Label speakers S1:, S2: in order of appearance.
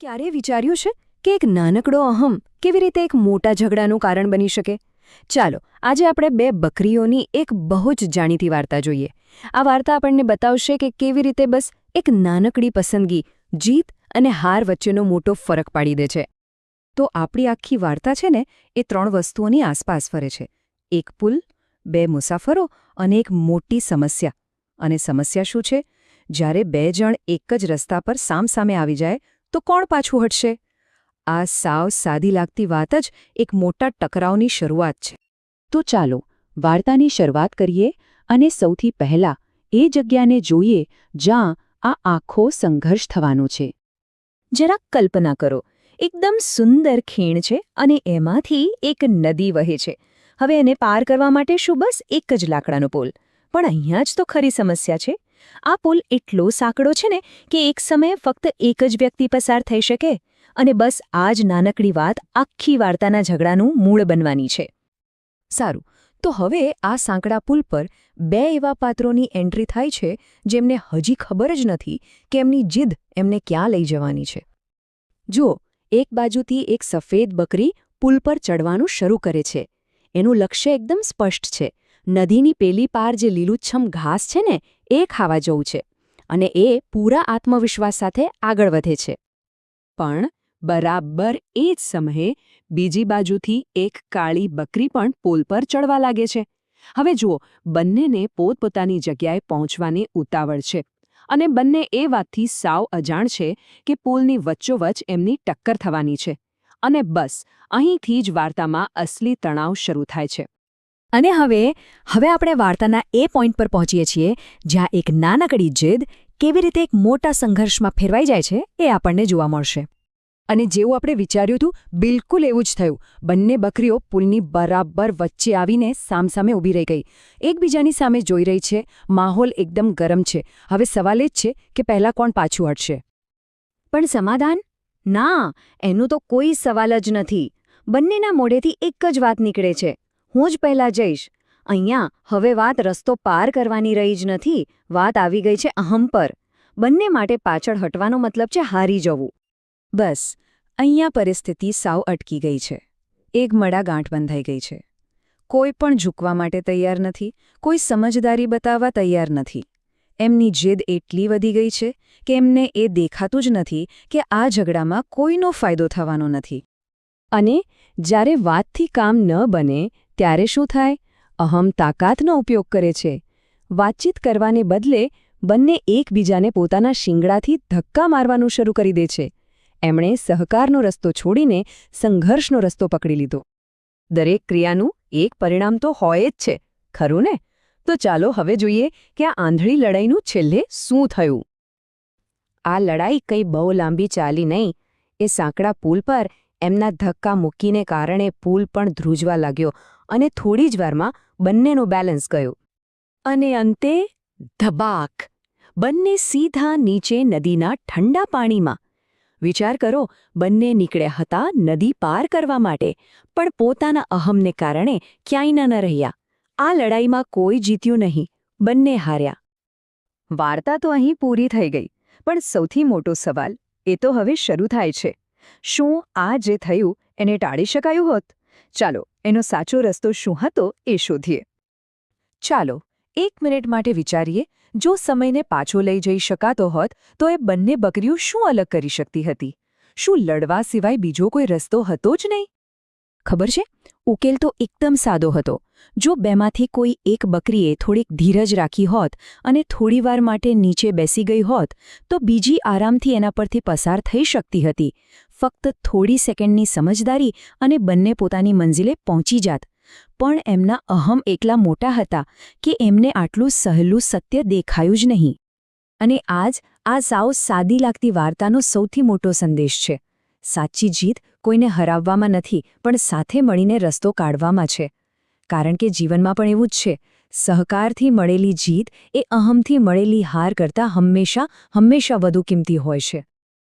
S1: ક્યારે વિચાર્યું છે કે એક નાનકડો અહમ કેવી રીતે એક મોટા ઝઘડાનું કારણ બની શકે? ચાલો આજે આપણે બે બકરીઓની એક બહુ જ જાણીતી વાર્તા જોઈએ. આ વાર્તા આપણને બતાવશે કે કેવી રીતે બસ એક નાનકડી પસંદગી જીત અને હાર વચ્ચેનો મોટો ફરક પાડી દે છે. તો આપણી આખી વાર્તા છે ને એ ત્રણ વસ્તુઓની આસપાસ ફરે છે. એક પુલ, બે મુસાફરો અને એક મોટી સમસ્યા. અને સમસ્યા શું છે? જ્યારે બે જણ એક જ રસ્તા પર સામસામે આવી જાય તો કોણ પાછું હટશે? આ સાવ સાદી લાગતી વાત જ એક મોટા ટકરાવની શરૂઆત છે. તો ચાલો વાર્તાની શરૂઆત કરીએ અને સૌથી પહેલા એ જગ્યાને જોઈએ જ્યાં આ આખો સંઘર્ષ થવાનો છે. જરાક કલ્પના કરો, એકદમ સુંદર ખીણ છે અને એમાંથી એક નદી વહે છે. હવે એને પાર કરવા માટે શું બસ એક જ લાકડાનો પુલ. પણ અહીંયા જ તો ખરી સમસ્યા છે. આ પુલ એટલો સાંકડો છે ને કે એક સમયે ફક્ત એક જ વ્યક્તિ પસાર થઈ શકે. અને બસ આ જ નાનકડી વાત આખી વાર્તાના ઝઘડાનું મૂળ બનવાની છે. સારું, તો હવે આ સાંકડા પુલ પર બે એવા પાત્રોની એન્ટ્રી થાય છે જેમને હજી ખબર જ નથી કે એમની જીદ એમને ક્યાં લઈ જવાની છે. જુઓ, એક બાજુથી એક સફેદ બકરી પુલ પર ચડવાનું શરૂ કરે છે. એનું લક્ષ્ય એકદમ સ્પષ્ટ છે. નદીની પેલી પાર જે લીલુંછમ ઘાસ છે ને એ ખાવા જવું છે. અને એ પૂરા આત્મવિશ્વાસ સાથે આગળ વધે છે. પણ બરાબર એ જ સમયે બીજી બાજુથી એક કાળી બકરી પણ પુલ પર ચડવા લાગે છે. હવે જુઓ, બંનેને પોતપોતાની જગ્યાએ પહોંચવાની ઉતાવળ છે. અને બંને એ વાતથી સાવ અજાણ છે કે પુલની વચ્ચોવચ્ચ એમની ટક્કર થવાની છે. અને બસ અહીંથી જ વાર્તામાં અસલી તણાવ શરૂ થાય છે. અને હવે આપણે વાર્તાના એ પોઈન્ટ પર પહોંચીએ છીએ જ્યાં એક નાનકડી જીદ કેવી રીતે એક મોટા સંઘર્ષમાં ફેરવાઈ જાય છે એ આપણને જોવા મળશે. અને જેવું આપણે વિચાર્યું હતું બિલકુલ એવું જ થયું. બંને બકરીઓ પુલની બરાબર વચ્ચે આવીને સામસામે ઊભી રહી ગઈ. એકબીજાની સામે જોઈ રહી છે. માહોલ એકદમ ગરમ છે. હવે સવાલ એ જ છે કે પહેલાં કોણ પાછું હટશે? પણ સમાધાન? ના, એનું તો કોઈ સવાલ જ નથી. બંનેના મોઢેથી એક જ વાત નીકળે છે, હું જ પહેલાં જઈશ. અહીંયા હવે વાત રસ્તો પાર કરવાની રહી જ નથી. વાત આવી ગઈ છે અહમ પર. બંને માટે પાછળ હટવાનો મતલબ છે હારી જવું. બસ અહીંયા પરિસ્થિતિ સાવ અટકી ગઈ છે. એક મડાગાંઠ બંધાઈ ગઈ છે. કોઈ પણ ઝૂકવા માટે તૈયાર નથી. કોઈ સમજદારી બતાવવા તૈયાર નથી. એમની જીદ એટલી વધી ગઈ છે કે એમને એ દેખાતું જ નથી કે આ ઝઘડામાં કોઈનો ફાયદો થવાનો નથી. અને જ્યારે વાતથી કામ ન બને ત્યારે શું થાય? અહમ તાકાતનો ઉપયોગ કરે છે. વાતચીત કરવાને બદલે બંને એકબીજાને પોતાના શિંગડાથી ધક્કા મારવાનું શરૂ કરી દે છે. એમણે સહકારનો રસ્તો છોડીને સંઘર્ષનો રસ્તો પકડી લીધો. દરેક ક્રિયાનું એક પરિણામ તો હોય જ છે, ખરું ને? તો ચાલો હવે જોઈએ કે આ આંધળી લડાઈનું છેલ્લે શું થયું. આ લડાઈ કંઈ બહુ લાંબી ચાલી નહીં. એ સાંકડા પુલ પર એમના ધક્કા મૂકીને કારણે પુલ પણ ધ્રુજવા લાગ્યો અને થોડી જ વારમાં બંનેનો બેલેન્સ ગયો. અને અંતે ધબાક! બંને સીધા નીચે નદીના ઠંડા પાણીમાં. વિચાર કરો, બંને નીકળ્યા હતા નદી પાર કરવા માટે, પણ પોતાના અહમને કારણે ક્યાંય ન રહ્યા. આ લડાઈમાં કોઈ જીત્યું નહીં, બંને હાર્યા. વાર્તા તો અહીં પૂરી થઈ ગઈ, પણ સૌથી મોટો સવાલ એ તો હવે શરૂ થાય છે. શું આ જે થયું એને ટાળી શકાયું હોત? ચાલો એનો સાચો રસ્તો શું હતો એ શોધીએ. ચાલો 1 મિનિટ માટે વિચારીએ, જો સમયને પાછો લઈ જઈ શકાતો હોત તો એ બંને બકરીઓ શું અલગ કરી શકતી હતી? શું લડવા સિવાય બીજો કોઈ રસ્તો હતો જ નહીં? ખબર છે, ઉકેલ તો એકદમ સાદો હતો. જો બેમાંથી કોઈ એક બકરીએ થોડીક ધીરજ રાખી હોત અને થોડીવાર માટે નીચે બેસી ગઈ હોત તો બીજી આરામથી એના પરથી પસાર થઈ શકતી હતી. ફક્ત થોડી સેકન્ડની સમજદારી અને બંને પોતાની મંઝિલે પહોંચી જાત. પણ એમના અહમ એટલા મોટા હતા કે એમને આટલું સહેલું સત્ય દેખાયું જ નહીં. અને આ સાવ સાદી લાગતી વાર્તાનો સૌથી મોટો સંદેશ છે. સાચી જીત કોઈને હરાવવામાં નથી, પણ સાથે મળીને રસ્તો કાઢવામાં છે. કારણ કે જીવનમાં પણ એવું જ છે. સહકારથી મળેલી જીત એ અહમથી મળેલી હાર કરતાં હંમેશા વધુ કિંમતી હોય છે.